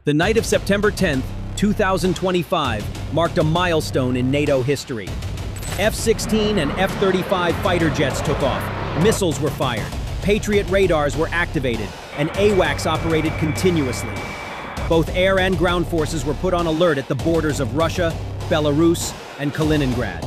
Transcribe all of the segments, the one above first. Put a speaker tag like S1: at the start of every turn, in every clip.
S1: The night of September 10th, 2025, marked a milestone in NATO history. F-16 and F-35 fighter jets took off, missiles were fired, Patriot radars were activated, and AWACS operated continuously. Both air and ground forces were put on alert at the borders of Russia, Belarus, and Kaliningrad.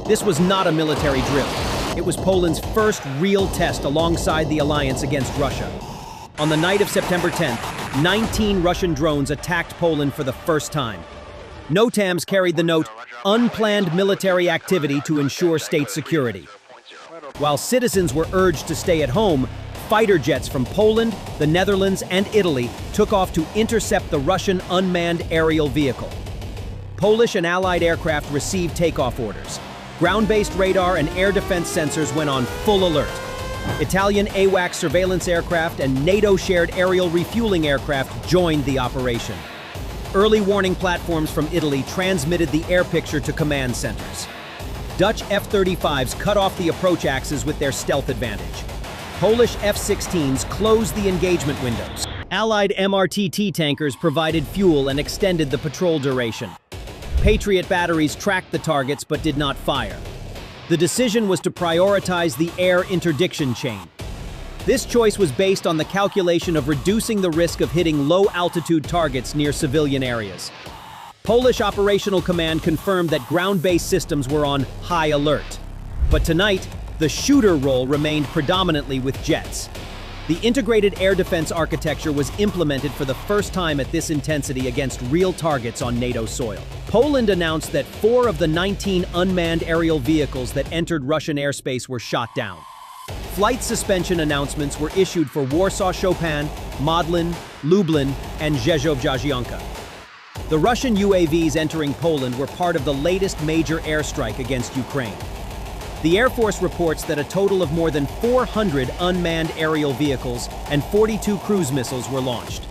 S1: This was not a military drill. It was Poland's first real test alongside the alliance against Russia. On the night of September 10th, 19 Russian drones attacked Poland for the first time. NOTAMs carried the note, "Unplanned military activity to ensure state security." While citizens were urged to stay at home, fighter jets from Poland, the Netherlands, and Italy took off to intercept the Russian unmanned aerial vehicle. Polish and Allied aircraft received takeoff orders. Ground-based radar and air defense sensors went on full alert. Italian AWACS surveillance aircraft and NATO-shared aerial refueling aircraft joined the operation. Early warning platforms from Italy transmitted the air picture to command centers. Dutch F-35s cut off the approach axes with their stealth advantage. Polish F-16s closed the engagement windows. Allied MRTT tankers provided fuel and extended the patrol duration. Patriot batteries tracked the targets but did not fire. The decision was to prioritize the air interdiction chain. This choice was based on the calculation of reducing the risk of hitting low-altitude targets near civilian areas. Polish Operational Command confirmed that ground-based systems were on high alert. But tonight, the shooter role remained predominantly with jets. The integrated air defense architecture was implemented for the first time at this intensity against real targets on NATO soil. Poland announced that 4 of the 19 unmanned aerial vehicles that entered Russian airspace were shot down. Flight suspension announcements were issued for Warsaw-Chopin, Modlin, Lublin, and Rzeszów-Jagiellonka. The Russian UAVs entering Poland were part of the latest major airstrike against Ukraine. The Air Force reports that a total of more than 400 unmanned aerial vehicles and 42 cruise missiles were launched.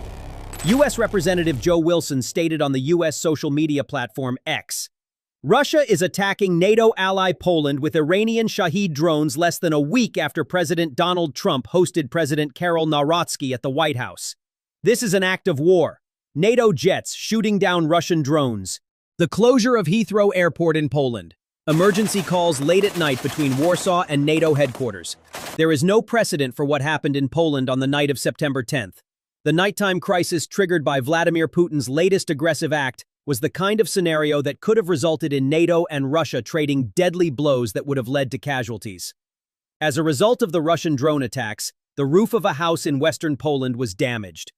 S1: U.S. Representative Joe Wilson stated on the U.S. social media platform X, "Russia is attacking NATO ally Poland with Iranian Shahed drones less than a week after President Donald Trump hosted President Karol Nawrocki at the White House. This is an act of war. NATO jets shooting down Russian drones." The closure of Heathrow Airport in Poland. Emergency calls late at night between Warsaw and NATO headquarters. There is no precedent for what happened in Poland on the night of September 10th. The nighttime crisis triggered by Vladimir Putin's latest aggressive act was the kind of scenario that could have resulted in NATO and Russia trading deadly blows that would have led to casualties. As a result of the Russian drone attacks, the roof of a house in western Poland was damaged.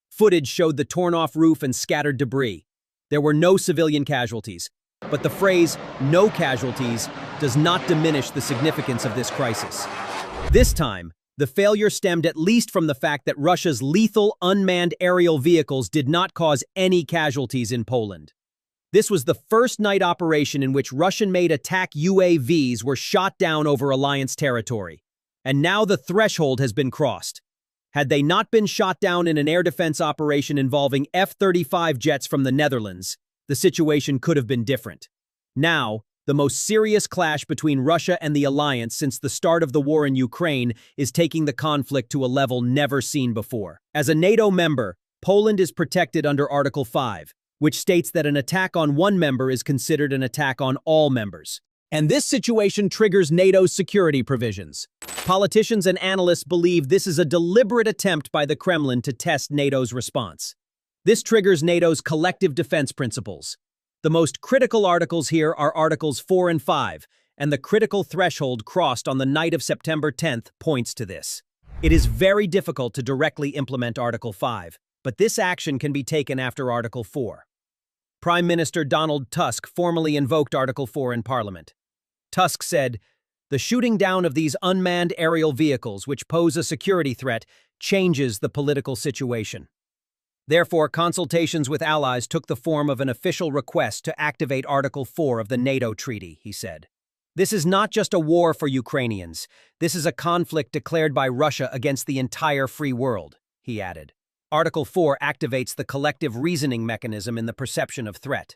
S1: Footage showed the torn-off roof and scattered debris. There were no civilian casualties, but the phrase, "no casualties," does not diminish the significance of this crisis. This time, the failure stemmed at least from the fact that Russia's lethal unmanned aerial vehicles did not cause any casualties in Poland. This was the first night operation in which Russian-made attack UAVs were shot down over alliance territory. And now the threshold has been crossed. Had they not been shot down in an air defense operation involving F-35 jets from the Netherlands, the situation could have been different. Now, the most serious clash between Russia and the alliance since the start of the war in Ukraine is taking the conflict to a level never seen before. As a NATO member, Poland is protected under Article 5, which states that an attack on one member is considered an attack on all members. And this situation triggers NATO's security provisions. Politicians and analysts believe this is a deliberate attempt by the Kremlin to test NATO's response. This triggers NATO's collective defense principles. The most critical articles here are Articles 4 and 5, and the critical threshold crossed on the night of September 10th points to this. It is very difficult to directly implement Article 5, but this action can be taken after Article 4. Prime Minister Donald Tusk formally invoked Article 4 in Parliament. Tusk said, "The shooting down of these unmanned aerial vehicles, which pose a security threat, changes the political situation." Therefore, consultations with allies took the form of an official request to activate Article 4 of the NATO treaty, he said. "This is not just a war for Ukrainians. This is a conflict declared by Russia against the entire free world," he added. Article 4 activates the collective reasoning mechanism in the perception of threat.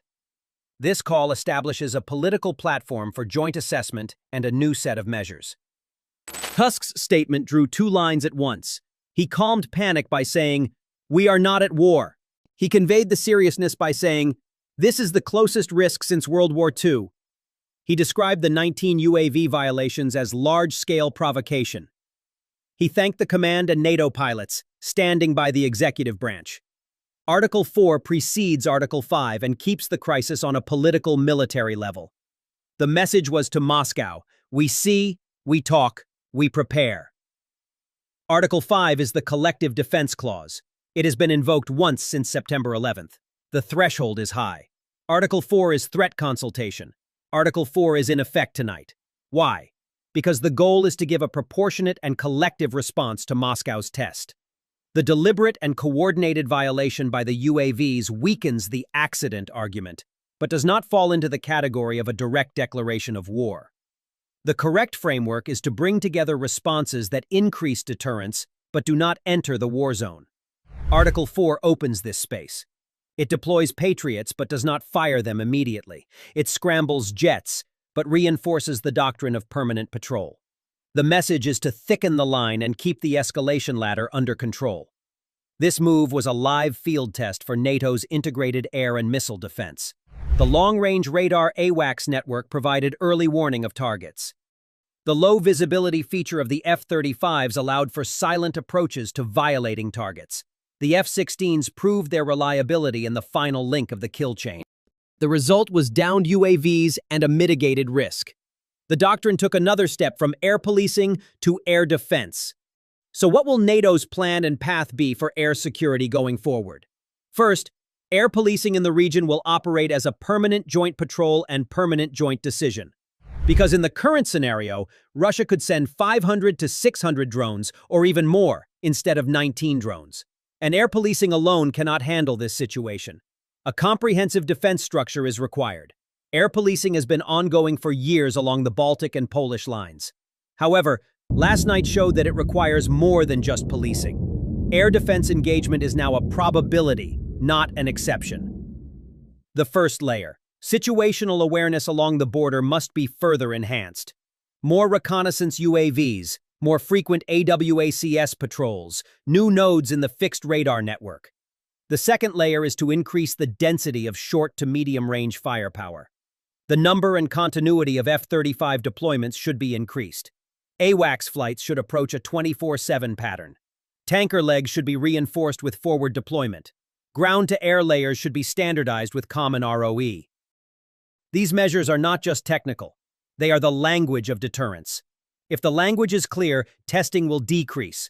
S1: This call establishes a political platform for joint assessment and a new set of measures. Tusk's statement drew 2 lines at once. He calmed panic by saying, "We are not at war." He conveyed the seriousness by saying, "This is the closest risk since World War II." He described the 19 UAV violations as large-scale provocation. He thanked the command and NATO pilots, standing by the executive branch. Article 4 precedes Article 5 and keeps the crisis on a political military level. The message was to Moscow: we see, we talk, we prepare. Article 5 is the collective defense clause. It has been invoked once since September 11th. The threshold is high. Article 4 is threat consultation. Article 4 is in effect tonight. Why? Because the goal is to give a proportionate and collective response to Moscow's test. The deliberate and coordinated violation by the UAVs weakens the accident argument, but does not fall into the category of a direct declaration of war. The correct framework is to bring together responses that increase deterrence but do not enter the war zone. Article 4 opens this space. It deploys Patriots but does not fire them immediately. It scrambles jets but reinforces the doctrine of permanent patrol. The message is to thicken the line and keep the escalation ladder under control. This move was a live field test for NATO's integrated air and missile defense. The long-range radar AWACS network provided early warning of targets. The low-visibility feature of the F-35s allowed for silent approaches to violating targets. The F-16s proved their reliability in the final link of the kill chain. The result was downed UAVs and a mitigated risk. The doctrine took another step from air policing to air defense. So what will NATO's plan and path be for air security going forward? First, air policing in the region will operate as a permanent joint patrol and permanent joint decision. Because in the current scenario, Russia could send 500 to 600 drones, or even more, instead of 19 drones. And air policing alone cannot handle this situation. A comprehensive defense structure is required. Air policing has been ongoing for years along the Baltic and Polish lines. However, last night showed that it requires more than just policing. Air defense engagement is now a probability, not an exception. The first layer, situational awareness along the border, must be further enhanced. More reconnaissance UAVs, more frequent AWACS patrols, new nodes in the fixed radar network. The second layer is to increase the density of short to medium-range firepower. The number and continuity of F-35 deployments should be increased. AWACS flights should approach a 24/7 pattern. Tanker legs should be reinforced with forward deployment. Ground-to-air layers should be standardized with common ROE. These measures are not just technical. They are the language of deterrence. If the language is clear, testing will decrease.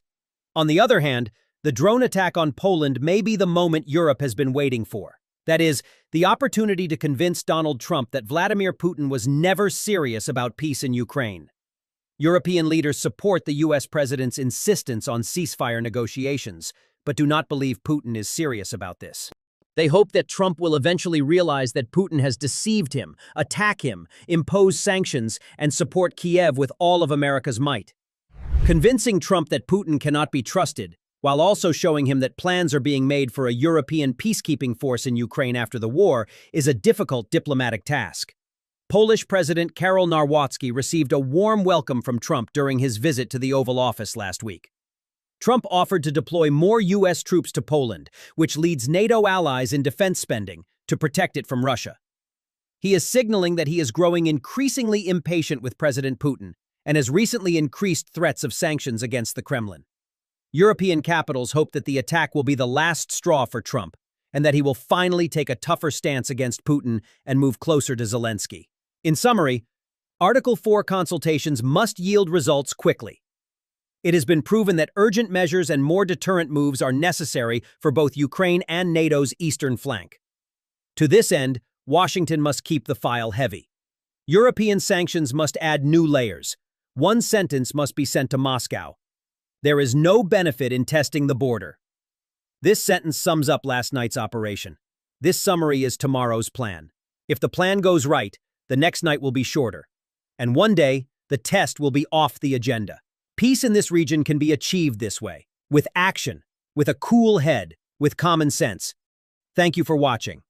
S1: On the other hand, the drone attack on Poland may be the moment Europe has been waiting for. That is, the opportunity to convince Donald Trump that Vladimir Putin was never serious about peace in Ukraine. European leaders support the U.S. president's insistence on ceasefire negotiations, but do not believe Putin is serious about this. They hope that Trump will eventually realize that Putin has deceived him, attack him, impose sanctions, and support Kiev with all of America's might. Convincing Trump that Putin cannot be trusted, while also showing him that plans are being made for a European peacekeeping force in Ukraine after the war, is a difficult diplomatic task. Polish President Karol Nawrocki received a warm welcome from Trump during his visit to the Oval Office last week. Trump offered to deploy more U.S. troops to Poland, which leads NATO allies in defense spending to protect it from Russia. He is signaling that he is growing increasingly impatient with President Putin and has recently increased threats of sanctions against the Kremlin. European capitals hope that the attack will be the last straw for Trump and that he will finally take a tougher stance against Putin and move closer to Zelensky. In summary, Article 4 consultations must yield results quickly. It has been proven that urgent measures and more deterrent moves are necessary for both Ukraine and NATO's eastern flank. To this end, Washington must keep the file heavy. European sanctions must add new layers. One sentence must be sent to Moscow: there is no benefit in testing the border. This sentence sums up last night's operation. This summary is tomorrow's plan. If the plan goes right, the next night will be shorter. And one day, the test will be off the agenda. Peace in this region can be achieved this way, with action, with a cool head, with common sense. Thank you for watching.